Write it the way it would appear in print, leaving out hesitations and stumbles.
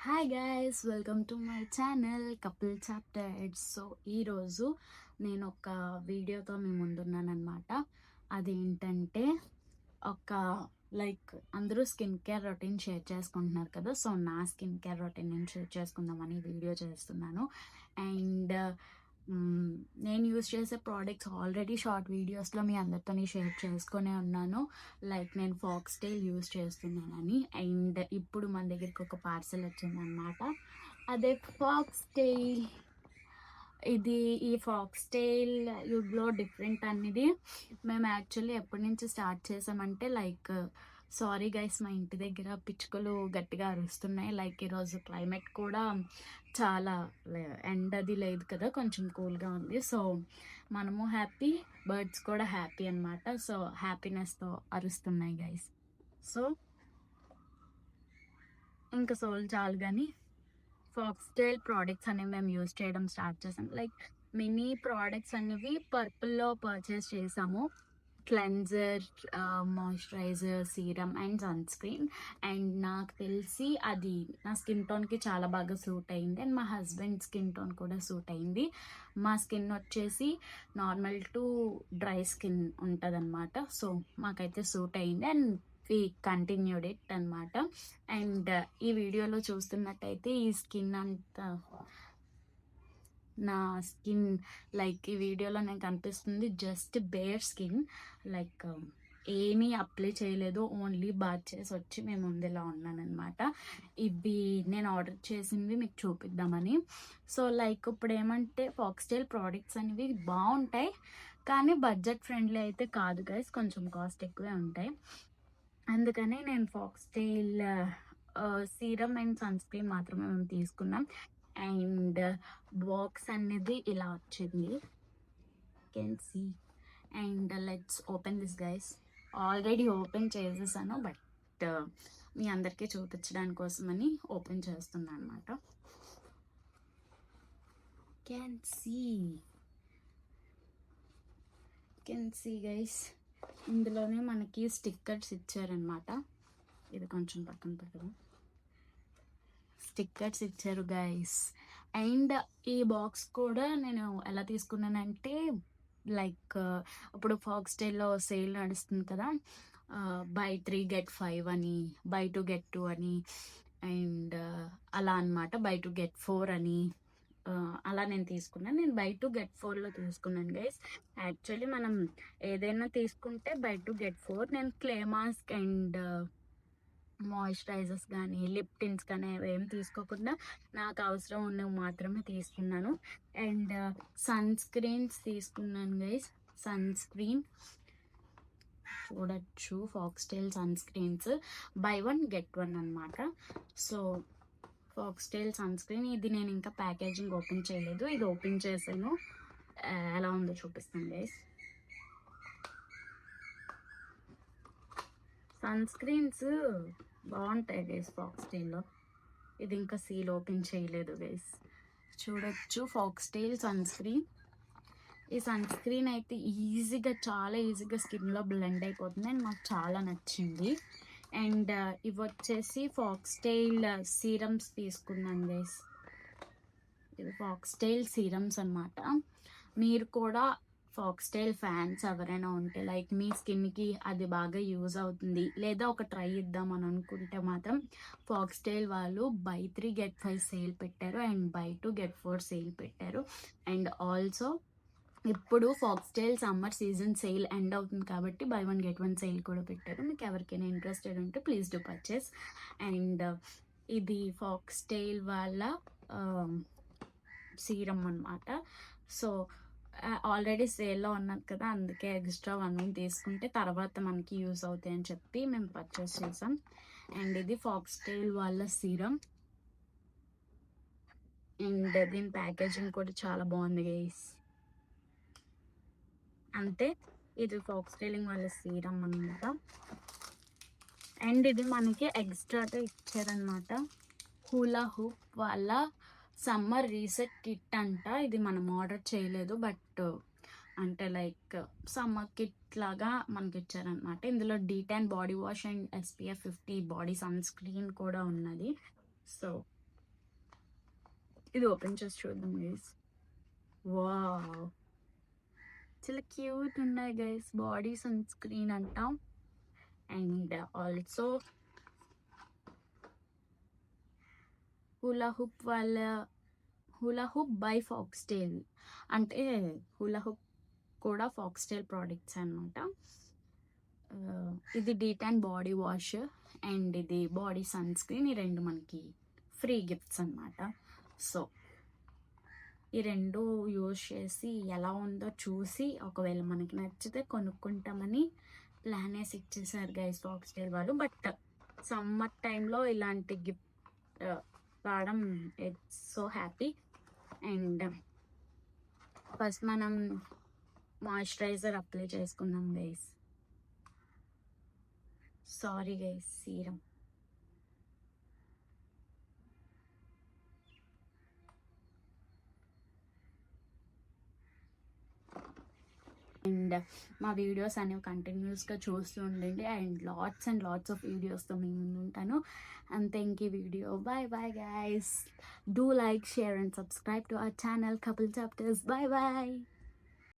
Hi guys, welcome to my channel couple chapters. So ఈరోజు నేను ఒక వీడియోతో మీ ముందున్నానమాట. అదేంటంటే ఒక అందరూ స్కిన్ కేర్ రొటీన్ షేర్ చేసుకుంటున్నారు కదా. సో నా స్కిన్ కేర్ రొటీన్ నేను షేర్ చేసుకుందామని వీడియో చేస్తున్నాను. అండ్ నేను యూస్ చేసే ప్రోడక్ట్స్ ఆల్రెడీ షార్ట్ వీడియోస్లో మీ అందరితో షేర్ చేసుకునే ఉన్నాను. నేను ఫాక్స్ టైల్ యూస్ చేస్తున్నానని. అండ్ ఇప్పుడు మన దగ్గరికి ఒక పార్సల్ వచ్చిందనమాట. అదే ఫాక్స్ టైల్. ఈ ఫాక్స్ టైల్ యూబ్లో డిఫరెంట్ అనేది మేము యాక్చువల్లీ ఎప్పటి నుంచి స్టార్ట్ చేసామంటే సారీ గైస్, మా ఇంటి దగ్గర పిచ్చుకలు గట్టిగా అరుస్తున్నాయి. ఈరోజు క్లైమేట్ కూడా చాలా ఎండ్ అది లేదు కదా, కొంచెం కూల్గా ఉంది. సో మనము హ్యాపీ, బర్డ్స్ కూడా హ్యాపీ అనమాట. సో హ్యాపీనెస్తో అరుస్తున్నాయి గైస్. సో ఇంకా సోల్ చాలు కానీ ఫాక్స్ టైల్ ప్రోడక్ట్స్ అనేవి మేము యూజ్ చేయడం స్టార్ట్ చేసాం. మినీ ప్రోడక్ట్స్ అనేవి పర్పుల్లో పర్చేస్ చేసాము. Cleanser, moisturizer, serum and sunscreen. And నాకు తెలిసి అది నా స్కిన్ టోన్కి చాలా బాగా సూట్ అయింది. అండ్ మా హస్బెండ్ స్కిన్ టోన్ కూడా సూట్ అయింది. మా స్కిన్ వచ్చేసి నార్మల్ టు డ్రై స్కిన్ ఉంటుంది అనమాట. సో మాకైతే సూట్ అయింది అండ్ వి కంటిన్యూడ్ ఇట్ అనమాట. అండ్ ఈ వీడియోలో చూస్తున్నట్టయితే ఈ స్కిన్ అంతా నా స్కిన్ ఈ వీడియోలో నాకు కనిపిస్తుంది జస్ట్ బేర్ స్కిన్. ఏమీ అప్లై చేయలేదు, ఓన్లీ బాత్ చేసి వచ్చి మేము ముందులా ఉన్నానమాట. ఇవి నేను ఆర్డర్ చేసినవి మీకు చూపిద్దామని. సో ఇప్పుడు ఏమంటే ఫాక్స్ టైల్ ప్రోడక్ట్స్ అనేవి బాగుంటాయి కానీ బడ్జెట్ ఫ్రెండ్లీ అయితే కాదు గైస్, కొంచెం కాస్ట్ ఎక్కువే ఉంటాయి. అందుకని నేను Foxtale serum and sunscreen మాత్రమే మేము తీసుకున్నాం. అండ్ బాక్స్ అనేది ఇలా వచ్చింది, can see. And let's open this guys. Already open చేసేసాను, బట్ మీ అందరికీ చూపించడానికి కోసమని ఓపెన్ చేస్తున్నాను అనమాట. కెన్ సీ గైస్, ఇందులోనే మనకి స్టిక్కర్స్ ఇచ్చారనమాట. ఇది కొంచెం పక్కన పెట్టడం, స్టిక్కర్స్ ఇచ్చారు గైస్. అండ్ ఈ బాక్స్ కూడా నేను ఎలా తీసుకున్నానంటే ఇప్పుడు ఫాక్స్ టైల్లో సేల్ నడుస్తుంది కదా, బై 3 get 5 అని, బై 2 get 2 అని, అండ్ అలా అనమాట, బై 2 get 4 అని. అలా నేను తీసుకున్నాను. నేను బై 2 get 4లో తీసుకున్నాను గైస్. యాక్చువల్లీ మనం ఏదైనా తీసుకుంటే బై 2 get 4. నేను క్లే మాస్క్ అండ్ మాయిశ్చరైజర్స్ కానీ లిప్ టిన్స్ కానీ ఏం తీసుకోకుండా నాకు అవసరం ఉన్నవి మాత్రమే తీసుకున్నాను. అండ్ సన్ స్క్రీన్స్ తీసుకున్నాను గైస్. సన్ స్క్రీన్ చూడొచ్చు, Foxtale sunscreens buy 1 get 1 అనమాట. So Foxtale sunscreen ఇది నేను ఇంకా ప్యాకేజింగ్ ఓపెన్ చేయలేదు, ఇది ఓపెన్ చేసాను, ఎలా ఉందో చూపిస్తాను గైస్. సన్ స్క్రీన్స్ బాగుంటాయి గైస్ ఫాక్స్ టైల్లో. ఇది ఇంకా సీల్ ఓపెన్ చేయలేదు గైస్. చూడొచ్చు ఫాక్స్ టైల్ సన్ స్క్రీన్. ఈ సన్ స్క్రీన్ అయితే చాలా ఈజీగా స్కిన్లో బ్లెండ్ అయిపోతుంది అండ్ నాకు చాలా నచ్చింది. అండ్ ఇవి వచ్చేసి ఫాక్స్ టైల్ సీరమ్స్ తీసుకున్నాను గైస్. ఇవి ఫాక్స్ టైల్ సీరమ్స్ అనమాట. మీరు కూడా ఫాక్స్ టైల్ ఫ్యాన్స్ ఎవరైనా ఉంటే మీ స్కిన్కి అది బాగా యూజ్ అవుతుంది, లేదా ఒక ట్రై ఇద్దామని అనుకుంటే మాత్రం ఫాక్స్ టైల్ వాళ్ళు బై 3 get 5 సేల్ పెట్టారు అండ్ బై 2 get 4 సేల్ పెట్టారు. అండ్ ఆల్సో ఇప్పుడు fox tail summer season sale end అవుతుంది కాబట్టి బై 1 get 1 సేల్ కూడా పెట్టారు. మీకు ఎవరికైనా ఇంట్రెస్టెడ్ ఉంటే ప్లీజ్ డూ పర్చేస్. అండ్ ఇది ఫాక్స్ టైల్ వాళ్ళ సీరమ్ అనమాట. సో ఆల్రెడీ సేల్లో ఉన్నది కదా, అందుకే ఎక్స్ట్రా 1 తీసుకుంటే తర్వాత మనకి యూస్ అవుతాయి అని చెప్పి మేము పర్చేస్ చేసాం. అండ్ ఇది ఫాక్స్ టైల్ వాళ్ళ సీరమ్. అండ్ దీని ప్యాకేజింగ్ కూడా చాలా బాగుంది గైస్. అంతే, ఇది ఫాక్స్ టైలింగ్ వాళ్ళ సీరమ్ అనమాట. అండ్ ఇది మనకి ఎక్స్ట్రాగా ఇచ్చారనమాట, హూలా హూప్ వాళ్ళ సమ్మర్ రీసెట్ కిట్ అంట. ఇది మనం ఆర్డర్ చేయలేదు, బట్ అంటే సమ్మర్ కిట్ లాగా మనకి ఇచ్చారనమాట. ఇందులో D10 body wash and SPF 50 body sunscreen కూడా ఉన్నది. సో ఇది ఓపెన్ చేసి చూద్దాం గైస్. వావ్, చాలా క్యూట్ ఉన్నాయి గైస్. బాడీ సన్ స్క్రీన్ అంటాం. And also hula hoop by Foxtale, అంటే హులా హుప్ కూడా ఫాక్స్టైల్ ప్రోడక్ట్స్ అనమాట. ఇది డీటాన్ బాడీ వాష్ అండ్ ఇది బాడీ సన్ స్క్రీన్, ఈ రెండు మనకి ఫ్రీ గిఫ్ట్స్ అనమాట. సో ఈ రెండు యూజ్ చేసి ఎలా ఉందో చూసి ఒకవేళ మనకి నచ్చితే కొనుక్కుంటామని ప్లాన్ వేసి ఇచ్చేసారు గైస్ ఫాక్స్టైల్ వాళ్ళు. బట్ సమ్మర్ టైంలో ఇలాంటి గిఫ్ట్ రావడం it's so happy. And first మనం మాయిశ్చరైజర్ అప్లై చేసుకుందాం guys. Sorry guys, serum. And మా వీడియోస్ అనేవి కంటిన్యూస్గా చూస్తూ ఉండండి. అండ్ లాట్స్ ఆఫ్ వీడియోస్తో మేము ముందు ఉంటాను. And thank you video. Bye guys. Do like, share and subscribe to our channel Couple Chapters. Bye.